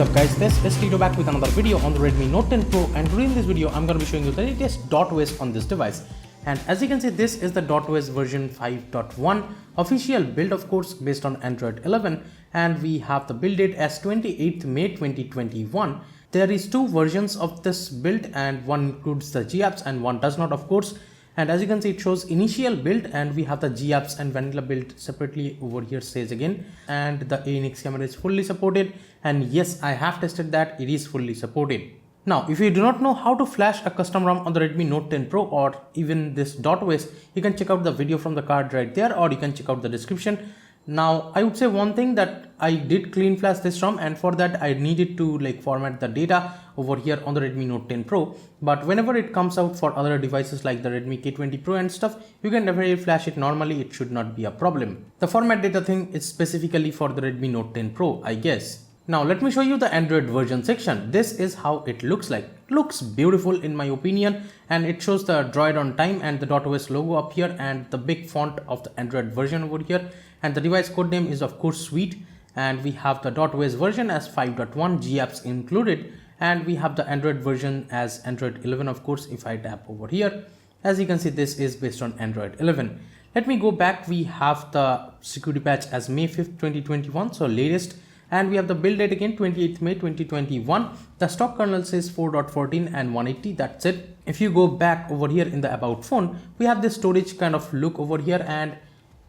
up guys, this is Tito back with another video on the Redmi Note 10 Pro, and today in this video I'm going to be showing you the latest dotOS on this device. And as you can see, this is the dotOS version 5.1 official build, of course, based on Android 11, and we have the build date as 28th May 2021. There is two versions of this build, and one includes the GApps and one does not, of course. And as you can see, it shows initial build, and we have the GApps and vanilla build separately over here, says again. And the ANX camera is fully supported, and yes, I have tested that, it is fully supported. Now, if you do not know how to flash a custom ROM on the Redmi Note 10 Pro or even this dotOS, you can check out the video from the card right there, or you can check out the description. Now, I would say one thing, that I did clean flash this ROM, and for that I needed to format the data over here on the Redmi Note 10 Pro. But whenever it comes out for other devices like the Redmi K20 Pro and stuff, you can definitely flash it normally. It should not be a problem. The format data thing is specifically for the Redmi Note 10 Pro, I guess. Now let me show you the Android version section. This is how it looks like. Looks beautiful in my opinion, and it shows the Droid on time and the dotOS logo up here and the big font of the Android version over here, and the device code name is of course Sweet, and we have the dotOS version as 5.1 GApps included, and we have the Android version as Android 11, of course. If I tap over here, as you can see, this is based on Android 11. Let me go back. We have the security patch as May 5th 2021, so latest. And we have the build date again, 28th May 2021. The stock kernel says 4.14 and 180, that's it. If you go back over here in the about phone, we have this storage kind of look over here, and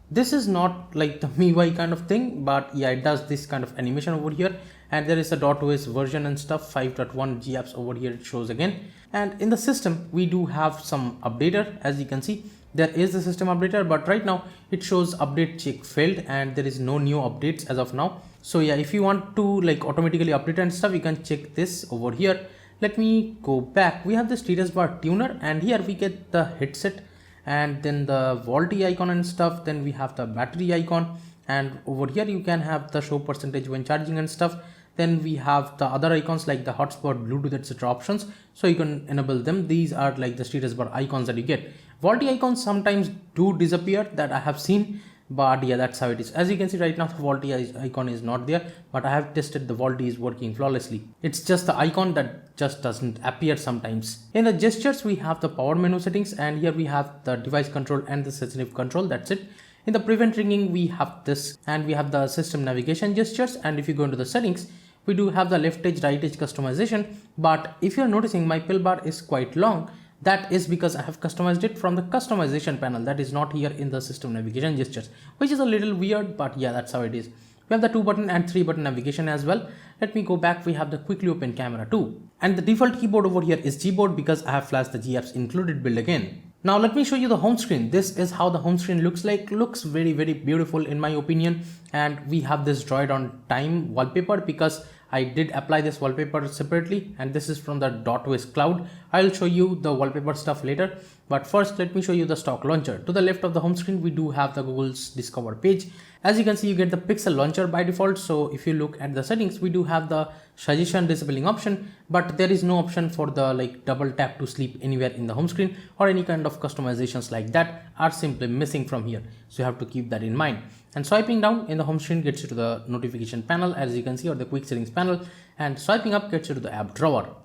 this is not like the MIUI kind of thing, but yeah, it does this kind of animation over here. And there is a dotOS version and stuff, 5.1 GApps over here, it shows again. And in the system, we do have some updater. As you can see, there is the system updater, but right now it shows update check failed, and there is no new updates as of now. So yeah, if you want to automatically update and stuff, you can check this over here. Let me go back. We have the status bar tuner, and here we get the headset and then the VoLTE icon and stuff. Then we have the battery icon, and over here you can have the show percentage when charging and stuff. Then we have the other icons like the hotspot, Bluetooth, etc. options, so you can enable them. These are like the status bar icons that you get. VoLTE icons sometimes do disappear, that I have seen, but yeah, that's how it is. As you can see right now, the VoLTE icon is not there, but I have tested the VoLTE is working flawlessly. It's just the icon that just doesn't appear sometimes. In the gestures, we have the power menu settings, and here we have the device control and the sensitive control, that's it. In the prevent ringing, we have this, and we have the system navigation gestures. And if you go into the settings, we do have the left edge, right edge customization. But if you're noticing, my pill bar is quite long. That is because I have customized it from the customization panel. That is not here in the system navigation gestures, which is a little weird, but yeah, that's how it is. We have the 2-button and 3-button navigation as well. Let me go back. We have the quickly open camera too. And the default keyboard over here is Gboard, because I have flashed the GApps included build again. Now let me show you the home screen. This is how the home screen looks like. Looks very, very beautiful in my opinion. And we have this Droid on time wallpaper, because I did apply this wallpaper separately, and this is from the dotOS cloud. I'll show you the wallpaper stuff later, but first let me show you the stock launcher. To the left of the home screen, we do have the Google's Discover page. As you can see, you get the Pixel launcher by default. So if you look at the settings, we do have the suggestion disabling option, but there is no option for the double tap to sleep anywhere in the home screen, or any kind of customizations like that are simply missing from here. So you have to keep that in mind. And swiping down in the home screen gets you to the notification panel, as you can see, or the quick settings panel, and swiping up gets you to the app drawer.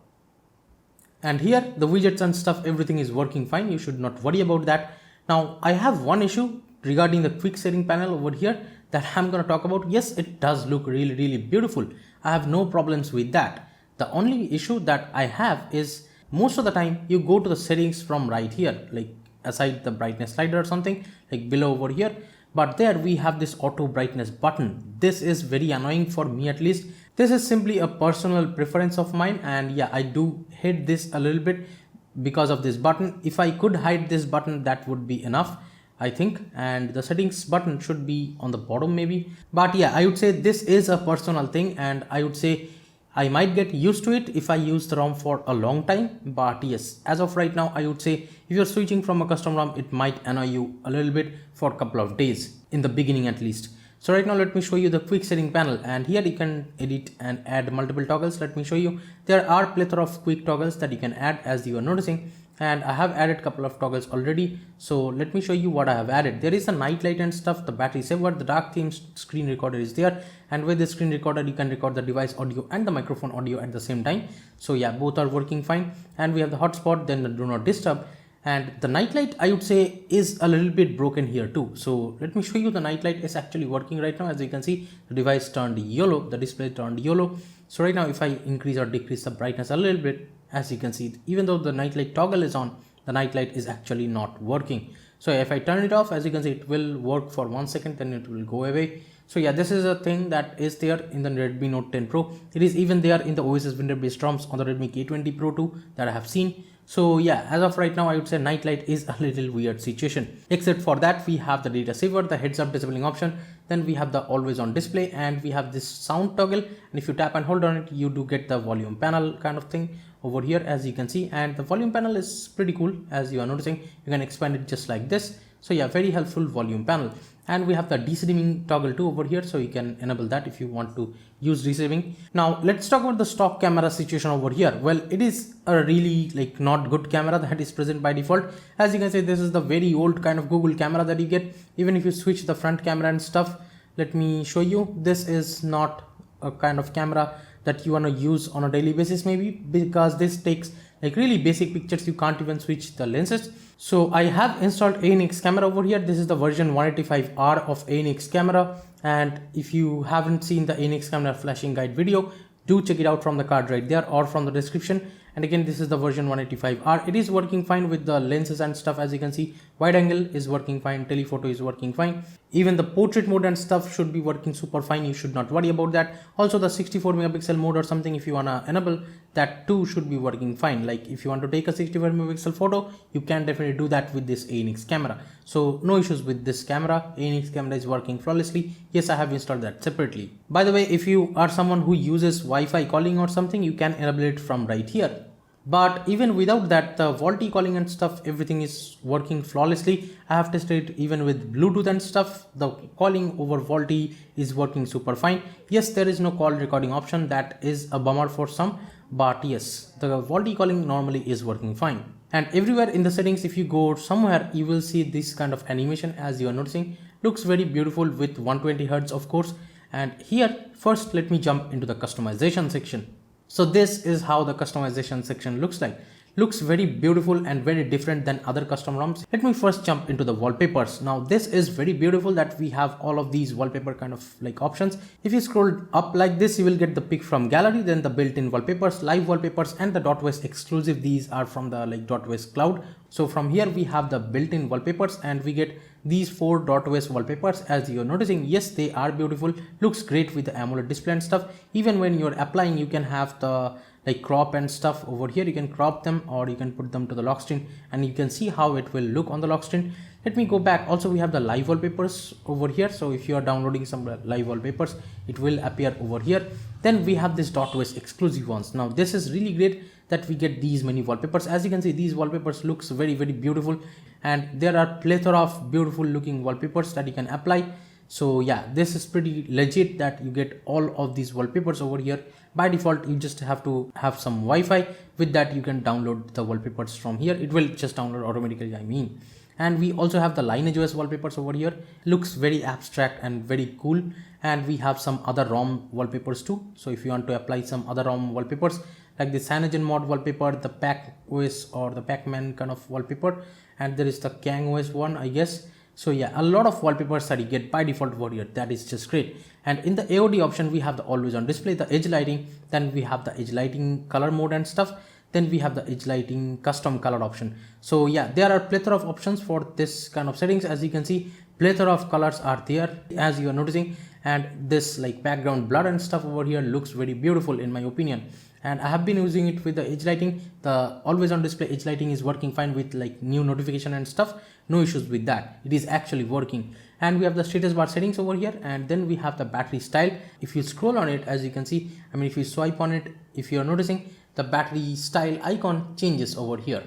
And here the widgets and stuff, everything is working fine. You should not worry about that. Now I have one issue regarding the quick setting panel over here that I'm going to talk about. Yes, it does look really, really beautiful. I have no problems with that. The only issue that I have is most of the time you go to the settings from right here, aside the brightness slider or something, below over here. But there we have this auto brightness button. This is very annoying for me, at least. This is simply a personal preference of mine, and yeah, I do hate this a little bit because of this button. If I could hide this button, that would be enough, I think. And the settings button should be on the bottom maybe. But yeah, I would say this is a personal thing, and I would say I might get used to it if I use the ROM for a long time. But yes, as of right now, I would say if you're switching from a custom ROM, it might annoy you a little bit for a couple of days, in the beginning at least. So right now let me show you the quick setting panel, and here you can edit and add multiple toggles. Let me show you. There are plethora of quick toggles that you can add, as you are noticing, and I have added a couple of toggles already. So let me show you what I have added. There is a night light and stuff, the battery saver, the dark theme screen recorder is there, and with the screen recorder you can record the device audio and the microphone audio at the same time. So yeah, both are working fine. And we have the hotspot, then the do not disturb, and the night light I would say is a little bit broken here too. So let me show you. The night light is actually working right now. As you can see, the device turned yellow, the display turned yellow. So right now if I increase or decrease the brightness a little bit, as you can see, even though the night light toggle is on, the night light is actually not working. So if I turn it off, as you can see, it will work for 1 second, then it will go away. So yeah, this is a thing that is there in the Redmi Note 10 Pro. It is even there in the OSS-Vendor based ROMs on the Redmi K20 Pro too that I have seen. So yeah, as of right now, I would say night light is a little weird situation. Except for that, we have the data saver, the heads up disabling option, then we have the always on display, and we have this sound toggle. And if you tap and hold on it, you do get the volume panel kind of thing over here, as you can see. And the volume panel is pretty cool, as you are noticing. You can expand it just like this. So yeah, very helpful volume panel. And we have the deceiving toggle too over here, so you can enable that if you want to use deceiving. Now let's talk about the stock camera situation over here. Well, it is a really not good camera that is present by default. As you can see, this is the very old kind of Google camera that you get. Even if you switch the front camera and stuff, let me show you. This is not a kind of camera that you want to use on a daily basis, maybe because this takes really basic pictures. You can't even switch the lenses. So I have installed ANX camera over here. This is the version 185R of ANX camera, and if you haven't seen the ANX camera flashing guide video, do check it out from the card right there or from the description. And again, this is the version 185R. It is working fine with the lenses and stuff. As you can see, wide angle is working fine, telephoto is working fine, even the portrait mode and stuff should be working super fine. You should not worry about that. Also the 64 megapixel mode or something, if you wanna enable that too, should be working fine. Like if you want to take a 64 megapixel photo, you can definitely do that with this ANX camera. So no issues with this camera. ANX camera is working flawlessly. Yes, I have installed that separately. By the way, if you are someone who uses Wi-Fi calling or something, you can enable it from right here. But even without that, the VoLTE calling and stuff, everything is working flawlessly. I have tested it even with Bluetooth and stuff. The calling over VoLTE is working super fine. Yes, there is no call recording option. That is a bummer for some. But yes, the VoLTE calling normally is working fine. And everywhere in the settings, if you go somewhere, you will see this kind of animation, as you are noticing. Looks very beautiful with 120 Hz, of course. And here, first, let me jump into the customization section. So this is how the customization section looks like. Looks very beautiful and very different than other custom ROMs. Let me first jump into the wallpapers. Now this is very beautiful that we have all of these wallpaper kind of options. If you scroll up like this, you will get the pick from gallery, then the built-in wallpapers, live wallpapers, and the dotOS exclusive. These are from the dotOS cloud. So from here we have the built-in wallpapers, and we get these 4 dotOS wallpapers. As you're noticing, yes, they are beautiful. Looks great with the AMOLED display and stuff. Even when you're applying, you can have the crop and stuff over here. You can crop them or you can put them to the lock screen, and you can see how it will look on the lock screen. Let me go back. Also, we have the live wallpapers over here. So if you are downloading some live wallpapers, it will appear over here. Then we have this dotOS exclusive ones. Now this is really great that we get these many wallpapers. As you can see, these wallpapers looks very, very beautiful, and there are plethora of beautiful looking wallpapers that you can apply. So yeah, this is pretty legit that you get all of these wallpapers over here. By default, you just have to have some Wi-Fi. With that, you can download the wallpapers from here. It will just download automatically, I mean. And we also have the Lineage OS wallpapers over here. Looks very abstract and very cool. And we have some other ROM wallpapers too. So if you want to apply some other ROM wallpapers, like the Cyanogen mod wallpaper, the Pac OS or the Pac-Man kind of wallpaper, and there is the Kang OS one, I guess. So yeah, a lot of wallpapers that you get by default over here. That is just great. And in the AOD option, we have the always on display, the edge lighting, then we have the edge lighting color mode and stuff. Then we have the edge lighting custom color option. So yeah, there are plethora of options for this kind of settings. As you can see, plethora of colors are there, as you are noticing. And this background blur and stuff over here looks very beautiful in my opinion. And I have been using it with the edge lighting. The always on display edge lighting is working fine with new notification and stuff. No issues with that. It is actually working. And we have the status bar settings over here, and then we have the battery style. If you scroll on it, as you can see, if you swipe on it, if you are noticing, the battery style icon changes over here.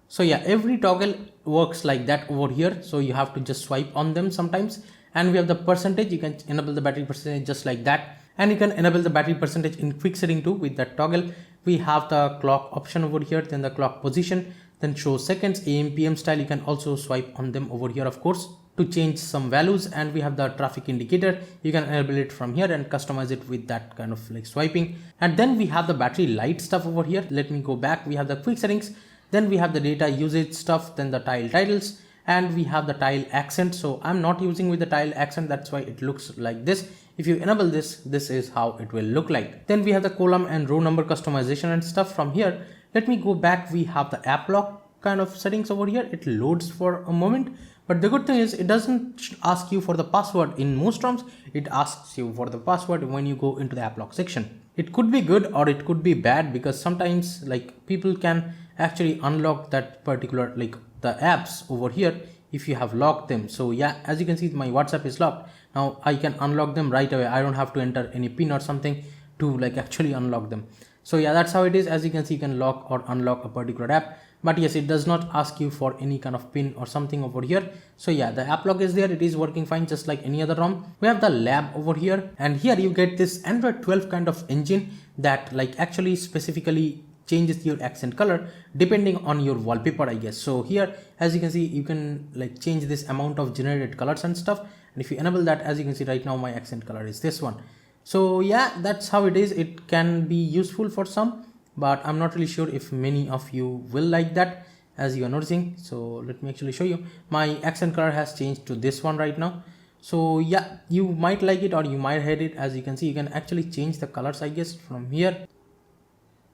So yeah, every toggle works like that over here. So you have to just swipe on them sometimes. and we have the percentage. You can enable the battery percentage just like that, and you can enable the battery percentage in quick setting too with that toggle. We have the clock option over here, then the clock position, then show seconds, AM PM style. You can also swipe on them over here, of course, to change some values. And we have the traffic indicator. You can enable it from here and customize it with that kind of like swiping. And then we have the battery light stuff over here. Let me go back. We have the quick settings, then we have the data usage stuff, then the tile titles, and we have the tile accent. So I'm not using with the tile accent, that's why it looks like this. If you enable this, this is how it will look like. Then we have the column and row number customization and stuff from here. Let me go back. We have the app lock kind of settings over here. It loads for a moment, but the good thing is it doesn't ask you for the password. In most ROMs, it asks you for the password when you go into the app lock section. It could be good or it could be bad, because sometimes like people can actually unlock that particular like the apps over here if you have locked them. So yeah, as you can see, my WhatsApp is locked. Now I can unlock them right away. I don't have to enter any pin or something to like actually unlock them. So yeah, that's how it is. As you can see, you can lock or unlock a particular app, but yes, it does not ask you for any kind of pin or something over here. So yeah, the app lock is there. It is working fine, just like any other ROM. We have the lab over here, and here you get this Android 12 kind of engine that like actually specifically changes your accent color depending on your wallpaper, I guess. So here, as you can see, you can like change this amount of generated colors and stuff. And if you enable that, as you can see right now, my accent color is this one. So yeah, that's how it is. It can be useful for some, but I'm not really sure if many of you will like that, as you are noticing. So let me actually show you. My accent color has changed to this one right now. So yeah, you might like it or you might hate it. As you can see, you can actually change the colors, I guess, from here.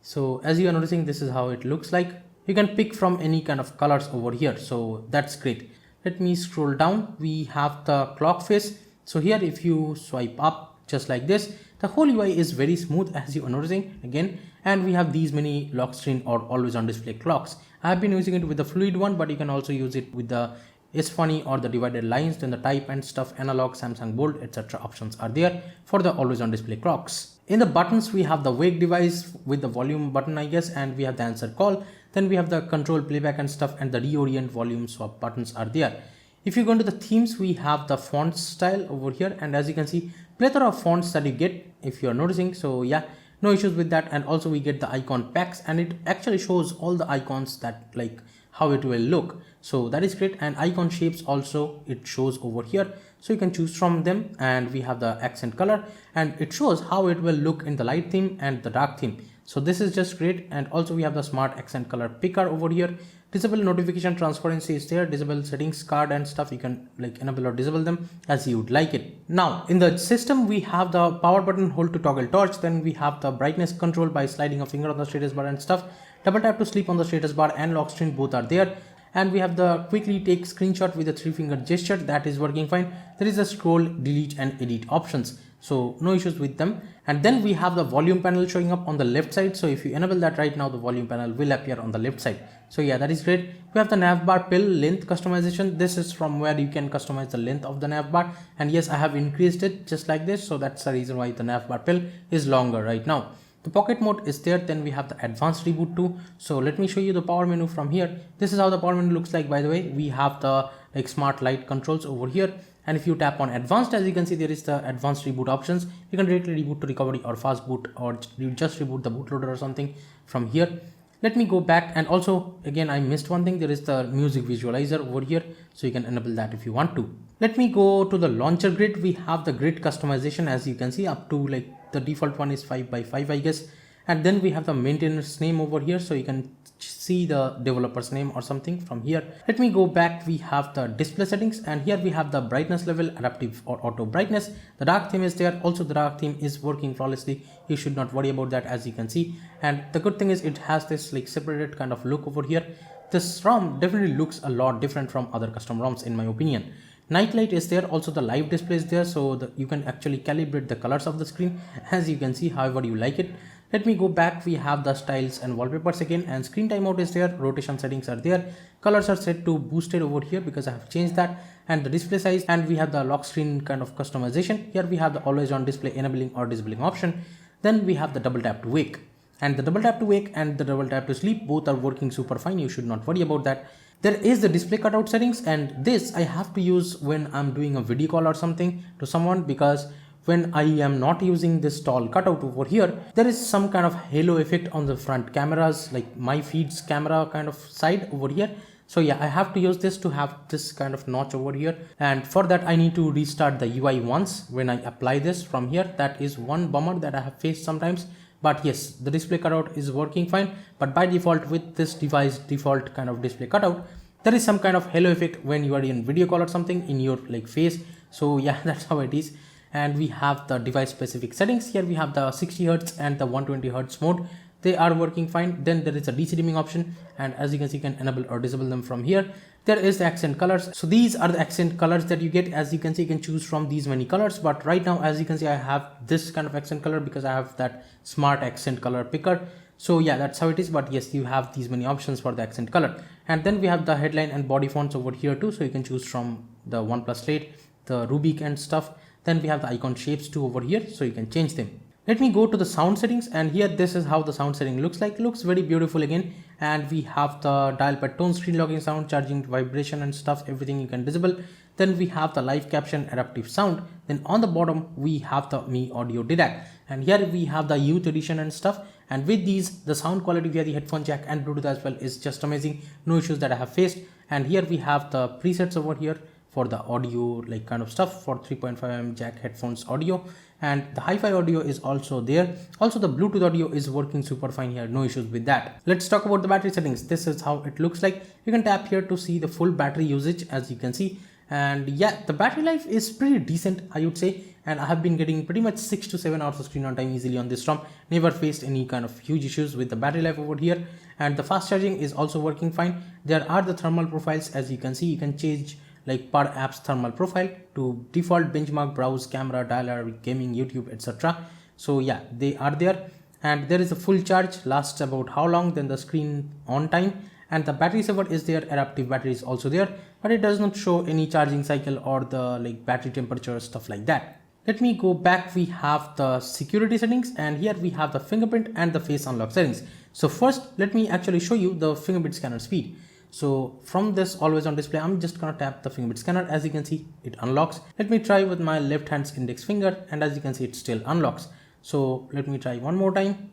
So as you are noticing, this is how it looks like. You can pick from any kind of colors over here. So that's great. Let me scroll down. We have the clock face. So here, if you swipe up just like this, the whole UI is very smooth, as you are noticing again. And we have these many lock screen or always on display clocks. I have been using it with the fluid one, but you can also use it with the is funny or the divided lines. Then the type and stuff, analog, Samsung bold, etc. options are there for the always on display clocks. In the buttons, we have the wake device with the volume button, I guess, and we have the answer call. Then we have the control playback and stuff, and the reorient volume swap buttons are there. If you go into the themes, we have the font style over here, and as you can see, plethora of fonts that you get if you are noticing. So yeah, no issues with that. And also we get the icon packs, and it actually shows all the icons that like how it will look. So that is great. And icon shapes also it shows over here, so you can choose from them. And we have the accent color, and it shows how it will look in the light theme and the dark theme. So this is just great. And also we have the smart accent color picker over here. Disable notification transparency is there. Disable settings card and stuff. You can like enable or disable them as you would like it. Now in the system, we have the power button, hold to toggle torch. Then we have the brightness control by sliding a finger on the status bar and stuff. Double tap to sleep on the status bar, and lock screen both are there. And we have the quickly take screenshot with a 3-finger gesture, that is working fine. There is a scroll, delete and edit options, so no issues with them. And then we have the volume panel showing up on the left side. So if you enable that right now, the volume panel will appear on the left side. So yeah, that is great. We have the navbar pill length customization. This is from where you can customize the length of the navbar, and yes, I have increased it just like this. So that's the reason why the navbar pill is longer right now. The pocket mode is there. Then we have the advanced reboot too. So let me show you the power menu from here. This is how the power menu looks like, by the way. We have the like smart light controls over here. And if you tap on advanced, as you can see, there is the advanced reboot options. You can directly reboot to recovery or fast boot, or you just reboot the bootloader or something from here. Let me go back. And also again, I missed one thing. There is the music visualizer over here. So you can enable that if you want to. Let me go to the launcher grid. We have the grid customization, as you can see, up to like the default one is 5x5, I guess. And then we have the maintenance name over here, so you can see the developer's name or something from here. Let me go back. We have the display settings, and here we have the brightness level, adaptive or auto brightness. The dark theme is there. Also the dark theme is working flawlessly. You should not worry about that, as you can see. And the good thing is it has this like separated kind of look over here. This ROM definitely looks a lot different from other custom ROMs in my opinion. Night light is there. Also the live display is there, so you can actually calibrate the colors of the screen, as you can see, however you like it. Let me go back. We have the styles and wallpapers again, and screen timeout is there. Rotation settings are there. Colors are set to boosted over here because I have changed that. And the display size, and we have the lock screen kind of customization. Here we have the always on display enabling or disabling option. Then we have the double tap to wake. And the double tap to wake and the double tap to sleep both are working super fine. You should not worry about that. There is the display cutout settings, and this I have to use when I'm doing a video call or something to someone, because when I am not using this tall cutout over here, there is some kind of halo effect on the front cameras, like my feed's camera kind of side over here. So yeah, I have to use this to have this kind of notch over here, and for that I need to restart the UI once when I apply this from here. That is one bummer that I have faced sometimes. But yes, the display cutout is working fine, but by default with this device default kind of display cutout, there is some kind of halo effect when you are in video call or something in your like face. So yeah, that's how it is. And we have the device specific settings. Here we have the 60 Hz and the 120 Hz mode. They are working fine. Then there is a de-dimming option, and as you can see, you can enable or disable them from here. There is the accent colors. So these are the accent colors that you get. As you can see, you can choose from these many colors, but right now, as you can see, I have this kind of accent color because I have that smart accent color picker. So yeah, that's how it is. But yes, you have these many options for the accent color. And then we have the headline and body fonts over here too. So you can choose from the OnePlus Lite, the Rubik and stuff. Then we have the icon shapes too over here, so you can change them. Let me go to the sound settings, and here this is how the sound setting looks like. It looks very beautiful again, and we have the dial pad tone, screen locking sound, charging, vibration and stuff, everything you can disable. Then we have the live caption, adaptive sound. Then on the bottom we have the Mi Audio Dirac, and here we have the youth edition and stuff. And with these, the sound quality via the headphone jack and Bluetooth as well is just amazing. No issues that I have faced. And here we have the presets over here for the audio like kind of stuff for 3.5mm jack headphones audio, and the hi-fi audio is also there. Also the Bluetooth audio is working super fine here, no issues with that. Let's talk about the battery settings. This is how it looks like. You can tap here to see the full battery usage, as you can see. And yeah, the battery life is pretty decent, I would say, and I have been getting pretty much 6 to 7 hours of screen on time easily on this ROM. Never faced any kind of huge issues with the battery life over here. And the fast charging is also working fine. There are the thermal profiles, as you can see. You can change like per app's thermal profile to default, benchmark, browse, camera, dialer, gaming, YouTube, etc. So yeah, they are there. And there is a full charge, lasts about how long, then the screen on time, and the battery saver is there. Adaptive battery is also there, but it does not show any charging cycle or the like battery temperature, stuff like that. Let me go back. We have the security settings, and here we have the fingerprint and the face unlock settings. So first, let me actually show you the fingerprint scanner speed. So from this always on display, I'm just gonna tap the fingerprint scanner. As you can see, it unlocks. Let me try with my left hand's index finger, and as you can see, it still unlocks. So let me try one more time.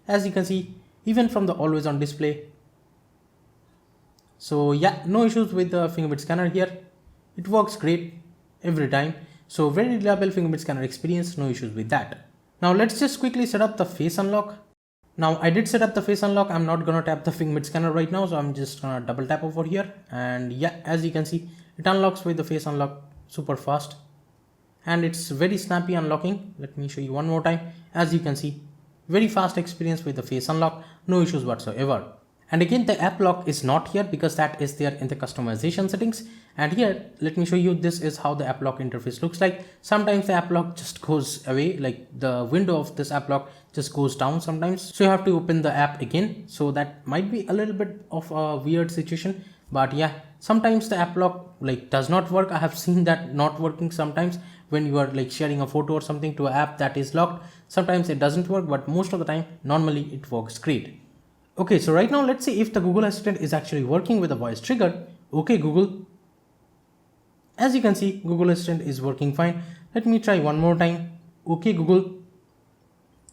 As you can see, even from the always on display. So yeah, no issues with the fingerprint scanner here. It works great every time. So very reliable fingerprint scanner experience, no issues with that. Now let's just quickly set up the face unlock. Now I did set up the face unlock. I'm not gonna tap the fingerprint scanner right now, so I'm just gonna double tap over here, and yeah, as you can see, it unlocks with the face unlock super fast, and it's very snappy unlocking. Let me show you one more time. As you can see, very fast experience with the face unlock, no issues whatsoever. And again, the app lock is not here because that is there in the customization settings. And here, let me show you, this is how the app lock interface looks like. Sometimes the app lock just goes away, like the window of this app lock just goes down sometimes. So you have to open the app again. So that might be a little bit of a weird situation, but yeah, sometimes the app lock like does not work. I have seen that not working sometimes when you are like sharing a photo or something to an app that is locked. Sometimes it doesn't work, but most of the time, normally it works great. Okay, so right now let's see if the Google Assistant is actually working with a voice trigger. Okay, Google. As you can see, Google Assistant is working fine. Let me try one more time. Okay, Google.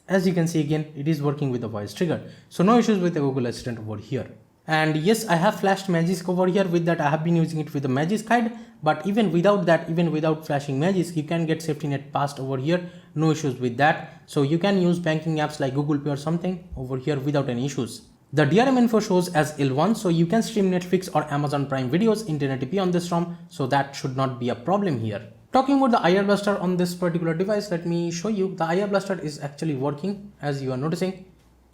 As you can see again, it is working with the voice trigger. So no issues with the Google Assistant over here. And yes, I have flashed Magisk over here. With that, I have been using it with the Magisk guide. But even without that, even without flashing Magisk, you can get SafetyNet passed over here. No issues with that. So you can use banking apps like Google Pay or something over here without any issues. The DRM info shows as L1, so you can stream Netflix or Amazon Prime videos in 1080p on this ROM, so that should not be a problem here. Talking about the IR Blaster on this particular device, let me show you. The IR Blaster is actually working, as you are noticing.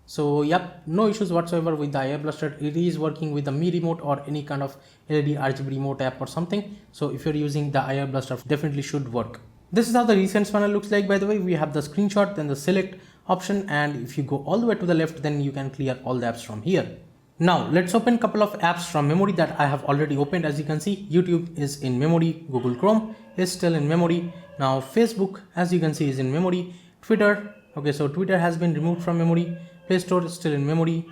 So yep, no issues whatsoever with the IR Blaster. It is working with the Mi remote or any kind of LED RGB remote app or something. So if you're using the IR Blaster, definitely should work. This is how the recents panel looks like, by the way. We have the screenshot, then the select option, and if you go all the way to the left, then you can clear all the apps from here. Now let's open a couple of apps from memory that I have already opened. As you can see, YouTube is in memory, Google Chrome is still in memory. Now Facebook, as you can see, is in memory, Twitter, Okay, so Twitter has been removed from memory, Play Store is still in memory,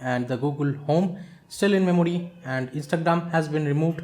and the Google Home still in memory, and Instagram has been removed.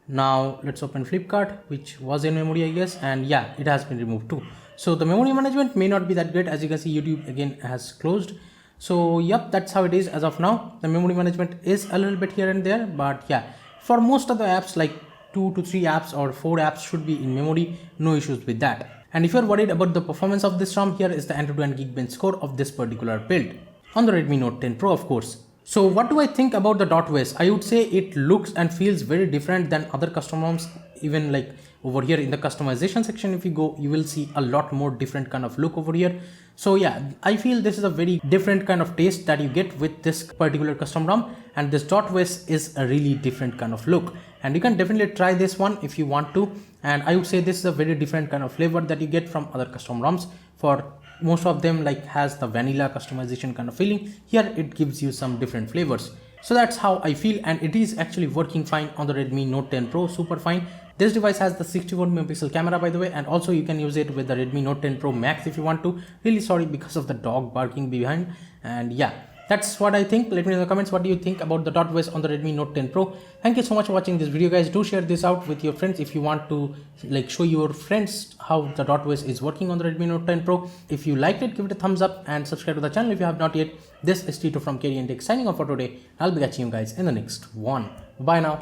Now let's open Flipkart, which was in memory, I guess, and yeah, it has been removed too. So the memory management may not be that great. As you can see, YouTube again has closed. So yep, that's how it is as of now. The memory management is a little bit here and there, but yeah, for most of the apps, like 2 to 3 apps or 4 apps should be in memory, no issues with that. And if you're worried about the performance of this ROM, here is the end-to-end Geekbench score of this particular build on the Redmi Note 10 Pro, of course. So what do I think about the dotOS? I would say it looks and feels very different than other custom ROMs. Even like over here in the customization section, if you go, you will see a lot more different kind of look over here. So yeah, I feel this is a very different kind of taste that you get with this particular custom ROM, and this dotOS is a really different kind of look. And you can definitely try this one if you want to. And I would say this is a very different kind of flavor that you get from other custom ROMs. For most of them like has the vanilla customization kind of feeling. Here it gives you some different flavors. So that's how I feel, and it is actually working fine on the Redmi Note 10 Pro, super fine. This device has the 64 megapixel camera, by the way, and also you can use it with the Redmi Note 10 Pro Max if you want to. Really sorry because of the dog barking behind. And yeah, that's what I think. Let me know in the comments what do you think about the dotOS on the Redmi Note 10 Pro. Thank you so much for watching this video, guys. Do share this out with your friends if you want to like show your friends how the dotOS is working on the Redmi Note 10 Pro. If you liked it, give it a thumbs up and subscribe to the channel if you have not yet. This is Tito from KDN Tech signing off for today. I'll be catching you guys in the next one. Bye now.